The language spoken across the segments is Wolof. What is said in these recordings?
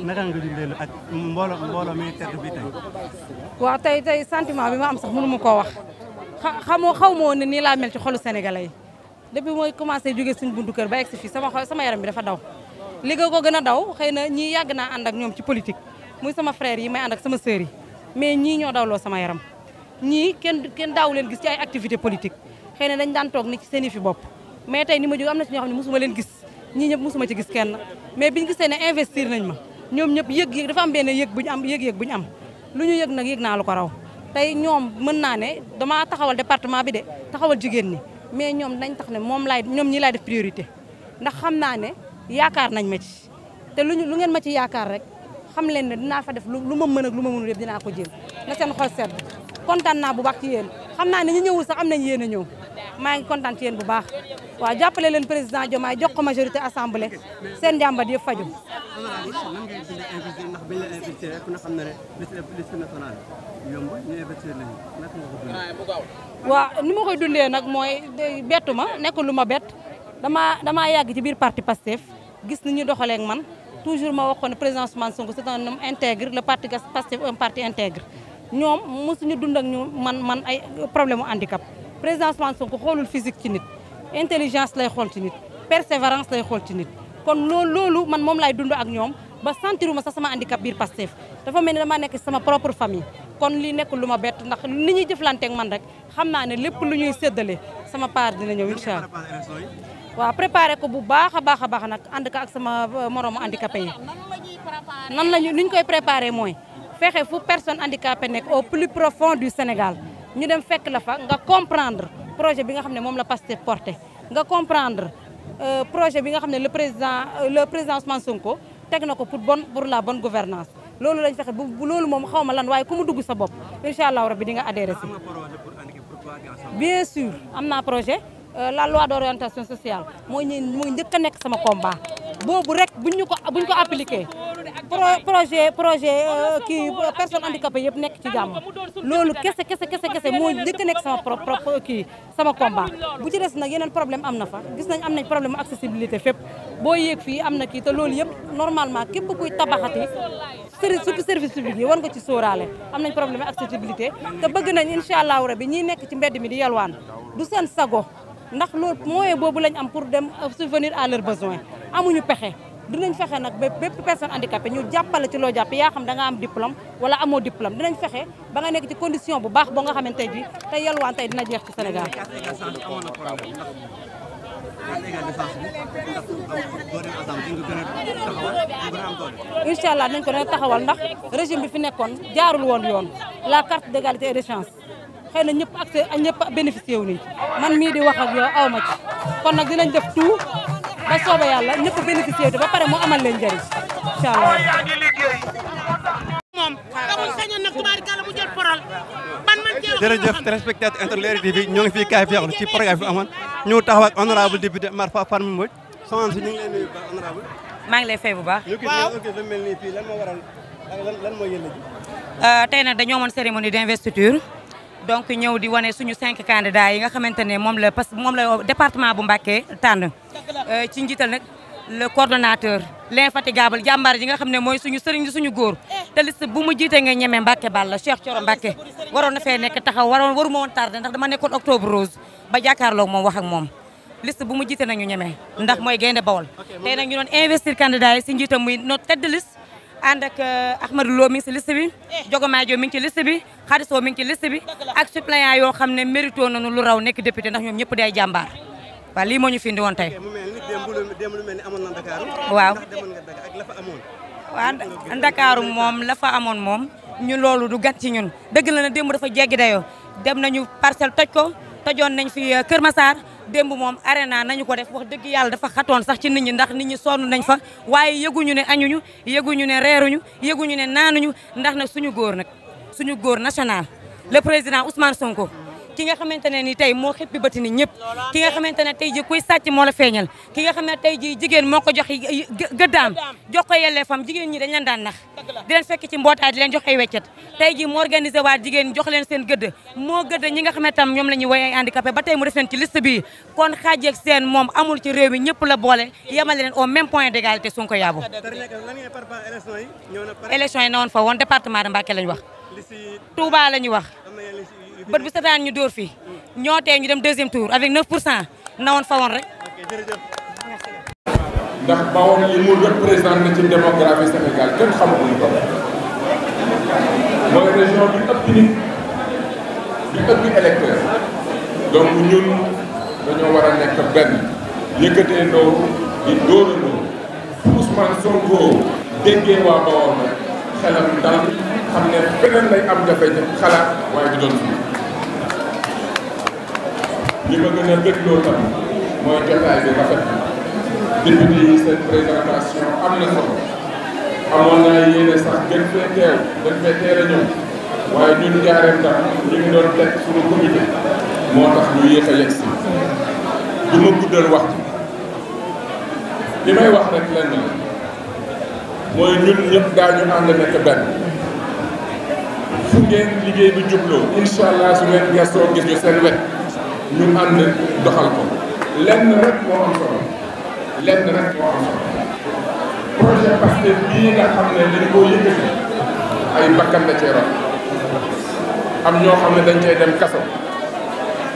naka nga dundee ak mbooloo mi tedd bi tey. waaw tey sentiment bi ma am sax mënu ma koo wax xaw ma woon ne nii laa mel ci xolu sénégalais yi depuis mooy commencé jógee suñu buntu kër ba egg si fii sama yaram bi dafa daw. li nga ko gën a daw xëy na ñii yàgg naa ànd ak ñoom ci politique muy sama frère yi may ànd ak sama sœur yi mais ñii ñoo dawloo sama yaram ñii kenn daaw leen gis ci ay activité politique xëy na dañ daan toog ni ci seen i fi bopp mais tey ni ma jóg am na ci ñoo xam ne mosuma leen gis ñii ñëpp mosuma ci gis kenn mais biñu gisee ne investir nañ ma ñoom ñëpp yëg dafa am benn yëg bu ñu am yëg-yëg bu ñu am lu ñu yëg nag yëg naa lu ko raw tey ñoom mën naa ne damaa taxawal département bi de taxawal jigéen ñi mais ñoom dañ tax ne ñoom ñii laay def priorité ndax xam naa ne yaakaar nañ ma ci te lu ngeen ma ci yaakaar rek xam leen ne dinaa fa def lu ma mën ak lu ma mënul yëpp dinaa ko jéem na seen xol sedd kontaan naa bu baax ci yéen xam naa ne ñu ñëwul sax am nañ yéen a ñëw maa ngi kontaan ci yéen bu baax waaw jàppale leen président Diomaye jox ko majorité assemblée seen njàmbat yëpp faju nan ngay dundee investir ndax biñ la investir rek ku ne xam na ne liste nationale yomb ñu investir nañu naka nga ko dundee. waaw ni ma koy dundee nag mooy bettu ma nekkul lu ma bett damaa yàgg ci biir parti Pastef gis ni ñu doxalee ak man toujours ma waxoon ne président Ousmane Sonko c'est un homme intègre le parti Pastef un parti intègre ñoom mosuñu dund ak ñu man ay problème mu handicap président Ousmane Sonko xoolul physique ci nit intelligence lay xool ci nit persévérance lay xool ci nit kon loolu man moom lay dund ak ñoom ba sentiruma sax sama handicap biir Pastef dafa mel ni dama nekk sama propre famille kon lii nekkul lu ma bett ndax li ñuy jëflanteeg man rek xam naa ne lépp lu ñuy séddale sama part dina ñëw incha allah waaw préparé ko bu baax a baax nag ànd ko ak sama moromu handicapé yi nan lañu ni ñu koy préparé mooy fexe fu personne handicapée nekk au plus profond du Sénégal ñu dem fekk la fa nga comprendre projet bi nga xam ne moom la Pastef porté nga comprendre projet bi nga xam ne le président Ousmane Sonko teg na ko pour la bonne gouvernance loolu lañ fexe bu loolu moom xaw ma lan waaye ku mu dugg sa bopp incha allah rabbi di nga adhéré si. bien sûr am naa projet la loi d'orientation sociale mooy njëkk a nekk sama combat boobu rek buñ ko appliqué projet kii personne handicapée yëpp nekk ci jàmm loolu kese moo njëkk a nekk sama propre kii sama combat bu ci des nag yeneen problème am na fa gis nañ am nañ problème accessibilité fépp boo yéeg fii am na kii te loolu yëpp normalement képp kuy tabaxati surtout service public yi war nga ci sóoraale am nañ problème accessibilité te bëgg nañ incha allahu rabi ñi nekk ci mbedd mi di yalwaan du seen sago ndax loolu moyen boobu lañ am pour dem subvenir à leurs besoins amuñu pexe dinañ fexe nag bépp personne handicapée ñu jàppale ci loo jàpp yaa xam da nga am diplôme wala amoo diplôme dinañ fexe ba nga nekk ci condition bu baax boo nga xamante ji tey yalwaan tey dina jeex ci Sénégal. incha allah dinañ ko doon taxawal ndax régime bi fi nekkoon jaarul woon yoon la carte d'égalité et de chance xëy na ñëpp accès ak ñëpp bénéficié wu nii man mii di wax ak yow aw ma ci kon nag dinañ def tout ba soobee yàlla ñëpp bénéficié wu ba pare mu amal leen njëriñ incha allah. moom amul sañoon nag tubaarikàlla mu jël parole ban man jël jërëjëf téléspectateur Inter Leral TV ñoo ngi fii kaay feexlu ci programme bi amoon ñu taxaw ak honorable député Marfa Farma Mbodj soxna si ñu ngi lay nuyu ba honorable maa ngi lay fay bu baax. ñu gis lu mel nii fii lan moo waral lan mooy yële ji. tey nag dañoo amoon cérémonie d'investiture donc ñëw di wane suñu 5 candidats yi nga xamante ne moom la département bu Mbacké tànn ci njiital nag le coordonnateur l'infatigable jàmbaar ji nga xam ne mooy suñu sëriñ di suñu góor te liste bu mu jiite nga ñeme Mbacké Balla Cheikh Thioro Mbacké waroon na fee nekk taxaw waru ma woon tardé ndax dama nekkoon octobre rose ba jàkkaarloo moom wax ak moom liste bu mu jiite nañu ñeme ndax mooy gaynde Bawol tey nag ñu doon investir candidats yi si njiitam muy notre tête de liste ànd ak Ahmadou Lo mi ngi ci liste bi Jogomaay Jo mi ngi ci liste bi Khadiso mi ngi ci liste bi ak suppléant yoo xam ne mérito nañu lu raw nekk député ndax ñoom ñëpp day jàmbaar waaw lii moo ñu fi indi woon tey. mu mel ni démb lu mel ni amoon na Dakar. waaw ndax demoon nga Dakar ak la fa amoon. waaw Dakar moom la fa amoon moom ñu loolu du gàtt ci ñun dëgg la ne démb dafa jéggi dayoo dem nañu Parcelles toj ko tojoon nañ fi Kër Massar démb moom arena nañu ko def wax dëgg yàlla dafa xatoon sax ci nit ñi ndax nit ñi sonn nañ fa waaye yëguñu ne añuñu yëguñu ne reeruñu yëguñu ne naanuñu ndax nag suñu góor national le président Ousmane Sonko ki nga xamante ne ni tey moo xippi bëti ni ñëpp ki nga xamante ne tey ji kuy sàcc moo la feeñal ki nga xam ne tey ji jigéen moo ko jox gëddaam jox ko yelleefam jigéen ñi dañ leen daan nax di leen fekk ci mbootaay di leen jox ay weccet tey ji moo organisé waat jigéen jox leen seen gëdd moo gëdd ñi nga xam ne tam ñoom la ñuy woy ay handicapé ba tey mu def leen ci liste bi kon xaajeeg seen moom amul ci réew mi ñëpp la boole yemale leen au même point d'égalité Sonko Yabou élection yi na woon fa woon département de Mbacké lañ wax Touba la ñu wax bët bu setaan ñu dóor fii ñoo tee ñu dem deuxième tour avec 9% na woon fa woon rek ndax Bawol li mu représenté ci démographie Sénégal kenn xamaguñu ko mooy région bi ëpp nit bi ëpp électeur donc ñun dañoo war a nekk benn yëkkatee ndoo di dóorandoo Ousmane Sonko déggee waa Bawol nag xelam dal xam ne feneen lay am jafe-jafe xalaat waaye du doon fii li ma gën a bégloo tam mooy jotaay bi rafet na député yi seen présentation am na solo amoon naa yéene sax gën fee teel a ñëw waaye ñun Njaaréem tam ñu ngi doon teg suñu comité moo tax ñu yéex a yegg si du ma guddal wax li may wax rek lenn la mooy ñun ñëpp daañu ànd nekk benn fu ngeen liggéey bi jubloo incha allah su ngeen gëstoo gis ñu seen wet ñu ànd doxal ko lenn rek moo am solo projet Pastef bii nga xam ne dañ koo yëkkati ay bakkan la cee rot am ñoo xam ne dañ cey dem kaso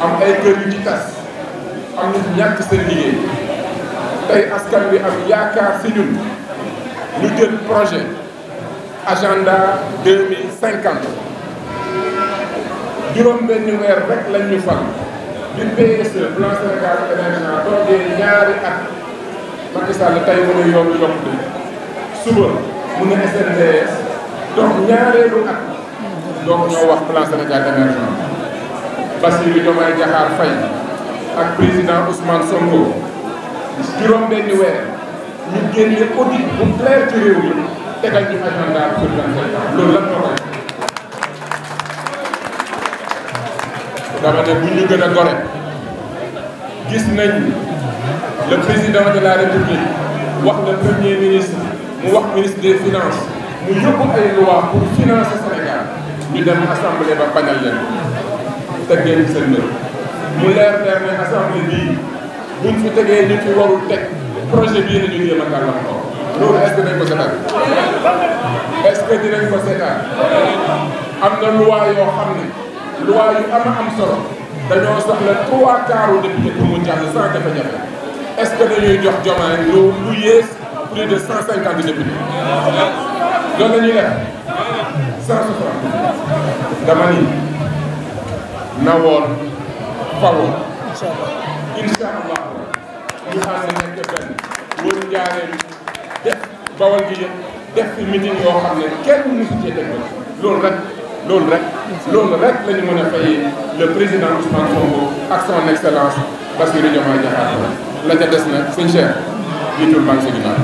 am ay kër yu ci tas am ñu ñàkk seen liggéey tey askan wi am yaakaar si ñun ñu jël projet agenda 2050 juróom-benni weer rek lañ ñu fal bi PSE plan Sénégal émergent toogee ñaari at Macky Sall tey mu ne yoon yokkute suba mu ne SNDS donc ñaareelu at donc ñoo wax plan Sénégal émergent Bassirou Diomaye Diakhar Faye ak président Ousmane Sonko juróom-benni weer ñu génne audit bu clair ci réew mi tegal ñu agenda pour 27 ans loolu lan moo koy dama ne bu ñu gën a gore gis nañ le président de la république wax le premier ministre mu wax ministre des finances mu yóbbu ay loi pour financer Sénégal ñu dem assemblée ba bañal leen teggee seen mbir mu leer ne assemblée bii buñ fi tegee ñu fi warul teg projet bii nañu jéem a gàllankoor loolu est-ce que dinañ ko seetaan est-ce que dinañ ko seetaan am na loi yoo xam ne loi yu am solo dañoo soxla 3/4 député pour mu jàll sans jafe-jafe est-ce que dañuy jox Diomaye lu yées plus de 150 députés loolu la ñuy def 160 dama ni na woon fawoon incha allah ñu ànd nekk benn wër Njaaréem def Bawol gi yëpp def fi meeting yoo xam ne kenn mësu cee teg loolu rek la ñu mën a fay le président Ousmane Sonko ak son excellence Bassirou Diomaye Diakhar Faye la ca des nag sëñ Cheikh jiitul maa ngi si ginnaaw